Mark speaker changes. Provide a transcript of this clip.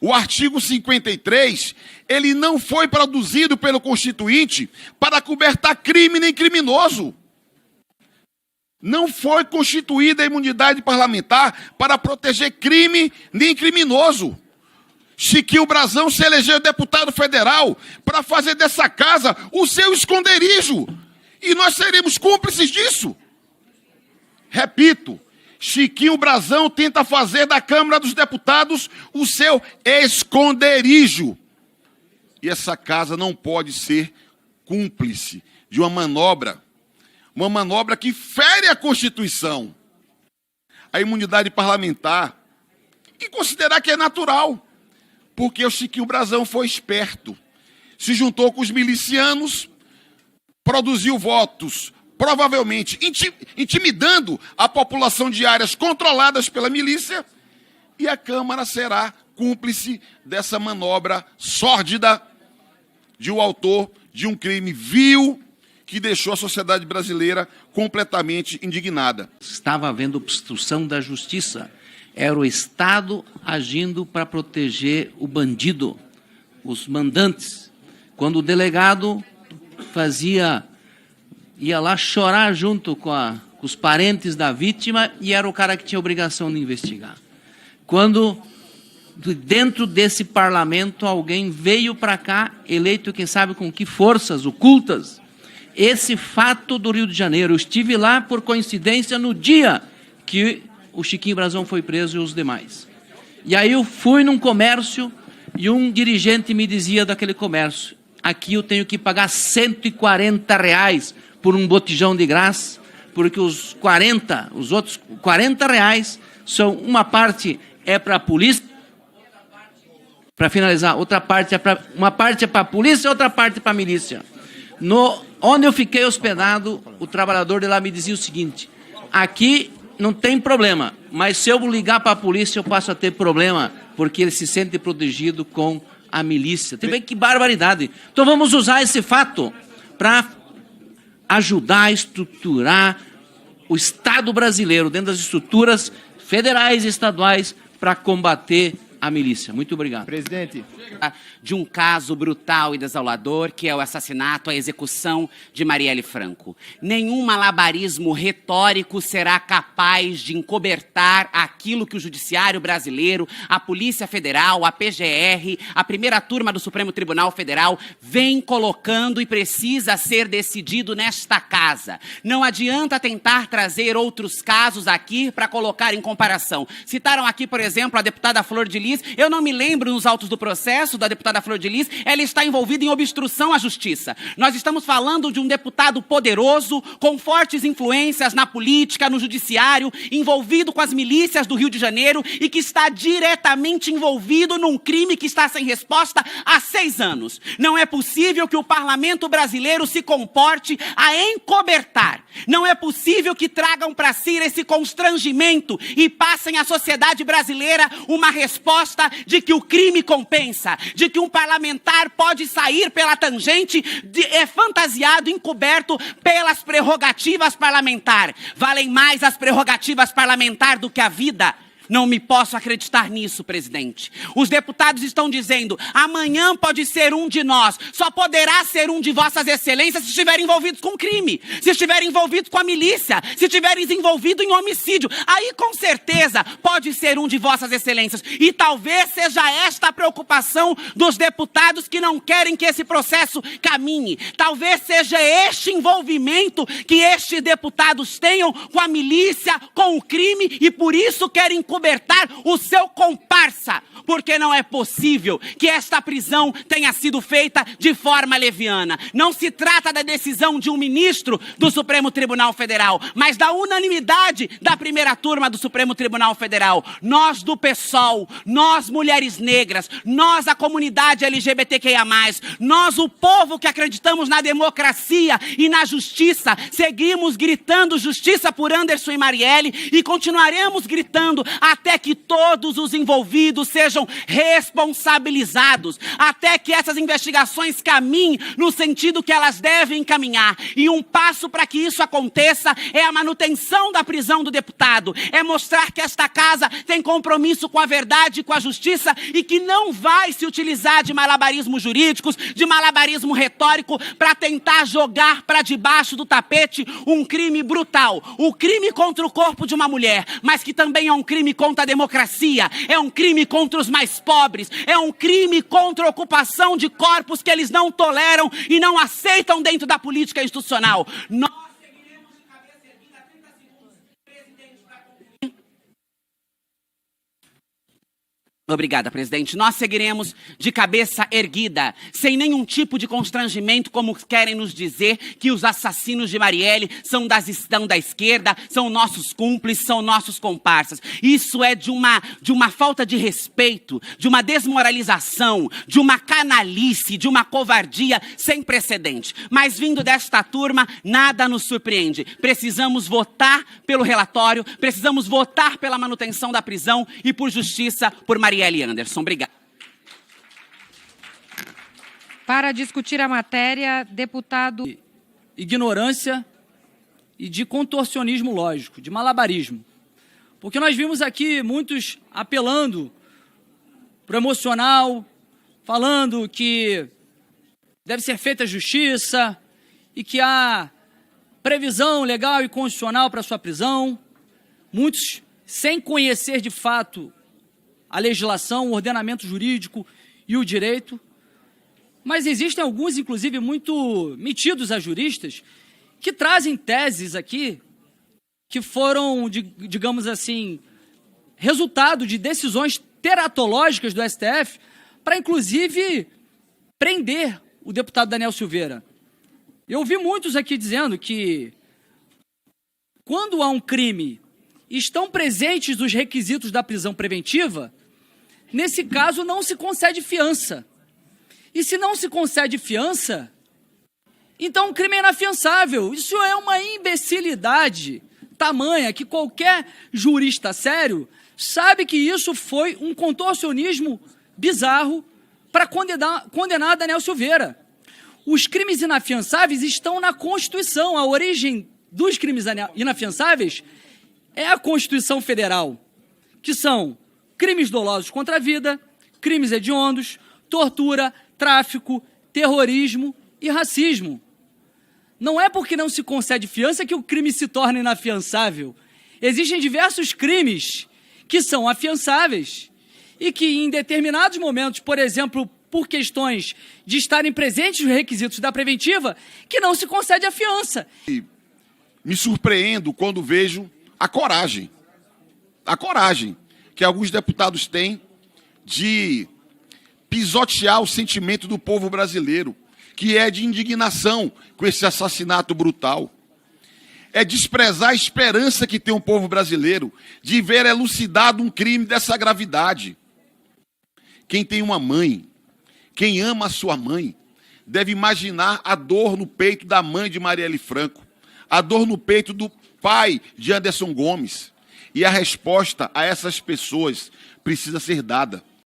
Speaker 1: O artigo 53, ele não foi produzido pelo Constituinte para cobertar crime nem criminoso. Não foi constituída a imunidade parlamentar para proteger crime nem criminoso. Chiquinho Brazão se elegeu deputado federal para fazer dessa casa o seu esconderijo. E nós seremos cúmplices disso. Repito, Chiquinho Brazão tenta fazer da Câmara dos Deputados o seu esconderijo. E essa casa não pode ser cúmplice de uma manobra que fere a Constituição, a imunidade parlamentar, e considerar que é natural, porque o Chiquinho Brazão foi esperto, se juntou com os milicianos, produziu votos, provavelmente intimidando a população de áreas controladas pela milícia, e a Câmara será cúmplice dessa manobra sórdida de um autor de um crime vil que deixou a sociedade brasileira completamente indignada.
Speaker 2: Estava havendo obstrução da justiça. Era o Estado agindo para proteger o bandido, os mandantes. Quando o delegado ia lá chorar junto com os parentes da vítima e era o cara que tinha obrigação de investigar. Quando, dentro desse parlamento, alguém veio para cá, eleito quem sabe com que forças ocultas, esse fato do Rio de Janeiro, eu estive lá por coincidência no dia que o Chiquinho Brazão foi preso e os demais. E aí eu fui num comércio e um dirigente me dizia daquele comércio, aqui eu tenho que pagar R$140 por um botijão de gás, porque os outros R$40 são, uma parte é para a polícia, para finalizar, uma parte é para a polícia, outra parte para a milícia. Onde eu fiquei hospedado, o trabalhador de lá me dizia o seguinte, aqui não tem problema, mas se eu ligar para a polícia eu passo a ter problema, porque ele se sente protegido com a milícia. Tem que barbaridade. Então vamos usar esse fato para ajudar a estruturar o Estado brasileiro dentro das estruturas federais e estaduais para combater a milícia. Muito obrigado.
Speaker 3: Presidente.
Speaker 4: De um caso brutal e desolador, que é o assassinato, a execução de Marielle Franco. Nenhum malabarismo retórico será capaz de encobertar aquilo que o Judiciário brasileiro, a Polícia Federal, a PGR, a primeira turma do Supremo Tribunal Federal vem colocando e precisa ser decidido nesta casa. Não adianta tentar trazer outros casos aqui para colocar em comparação. Citaram aqui, por exemplo, a deputada Flor de Lis. Eu não me lembro nos autos do processo da deputada Flor de Lis, ela está envolvida em obstrução à justiça. Nós estamos falando de um deputado poderoso, com fortes influências na política, no judiciário, envolvido com as milícias do Rio de Janeiro e que está diretamente envolvido num crime que está sem resposta há 6 anos. Não é possível que o parlamento brasileiro se comporte a encobertar. Não é possível que tragam para si esse constrangimento e passem à sociedade brasileira uma resposta de que o crime compensa, de que um parlamentar pode sair pela tangente, fantasiado, encoberto pelas prerrogativas parlamentares. Valem mais as prerrogativas parlamentares do que a vida. Não me posso acreditar nisso, presidente. Os deputados estão dizendo, amanhã pode ser um de nós, só poderá ser um de vossas excelências se estiverem envolvidos com crime, se estiverem envolvidos com a milícia, se estiverem envolvidos em homicídio. Aí, com certeza, pode ser um de vossas excelências. E talvez seja esta a preocupação dos deputados que não querem que esse processo caminhe. Talvez seja este envolvimento que estes deputados tenham com a milícia, com o crime, e por isso querem cobertar o seu comparsa, porque não é possível que esta prisão tenha sido feita de forma leviana. Não se trata da decisão de um ministro do Supremo Tribunal Federal, mas da unanimidade da primeira turma do Supremo Tribunal Federal. Nós do PSOL, nós mulheres negras, nós a comunidade LGBTQIA+, nós o povo que acreditamos na democracia e na justiça, seguimos gritando justiça por Anderson e Marielle e continuaremos gritando até que todos os envolvidos sejam responsabilizados, até que essas investigações caminhem no sentido que elas devem caminhar. E um passo para que isso aconteça é a manutenção da prisão do deputado, é mostrar que esta casa tem compromisso com a verdade e com a justiça e que não vai se utilizar de malabarismos jurídicos, de malabarismo retórico para tentar jogar para debaixo do tapete um crime brutal, o crime contra o corpo de uma mulher, mas que também é um crime contra a democracia, é um crime contra os mais pobres, é um crime contra a ocupação de corpos que eles não toleram e não aceitam dentro da política institucional. Nós seguiremos de cabeça erguida 30 segundos, presidente, para concluir. Obrigada, presidente. Nós seguiremos de cabeça erguida, sem nenhum tipo de constrangimento, como querem nos dizer que os assassinos de Marielle são da esquerda, são nossos cúmplices, são nossos comparsas. Isso é de uma falta de respeito, de uma desmoralização, de uma canalice, de uma covardia sem precedente. Mas vindo desta turma, nada nos surpreende. Precisamos votar pelo relatório, precisamos votar pela manutenção da prisão e por justiça por Marielle Anderson. Obrigado.
Speaker 3: Para discutir a matéria, deputado...
Speaker 5: Ignorância e de contorcionismo lógico, de malabarismo. Porque nós vimos aqui muitos apelando para o emocional, falando que deve ser feita justiça e que há previsão legal e constitucional para sua prisão. Muitos sem conhecer de fato a legislação, o ordenamento jurídico e o direito. Mas existem alguns, inclusive, muito metidos a juristas, que trazem teses aqui que foram, digamos assim, resultado de decisões teratológicas do STF para, inclusive, prender o deputado Daniel Silveira. Eu ouvi muitos aqui dizendo que, quando há um crime, estão presentes os requisitos da prisão preventiva, nesse caso não se concede fiança. E se não se concede fiança, então o crime é inafiançável. Isso é uma imbecilidade tamanha que qualquer jurista sério sabe que isso foi um contorcionismo bizarro para condenar Daniel Silveira. Os crimes inafiançáveis estão na Constituição. A origem dos crimes inafiançáveis é a Constituição Federal, que são crimes dolosos contra a vida, crimes hediondos, tortura, tráfico, terrorismo e racismo. Não é porque não se concede fiança que o crime se torna inafiançável. Existem diversos crimes que são afiançáveis e que em determinados momentos, por exemplo, por questões de estarem presentes os requisitos da preventiva, que não se concede a fiança.
Speaker 1: Me surpreendo quando vejo a coragem que alguns deputados têm de pisotear o sentimento do povo brasileiro, que é de indignação com esse assassinato brutal. É desprezar a esperança que tem o povo brasileiro de ver elucidado um crime dessa gravidade. Quem tem uma mãe, quem ama a sua mãe, deve imaginar a dor no peito da mãe de Marielle Franco, a dor no peito do pai de Anderson Gomes. E a resposta a essas pessoas precisa ser dada.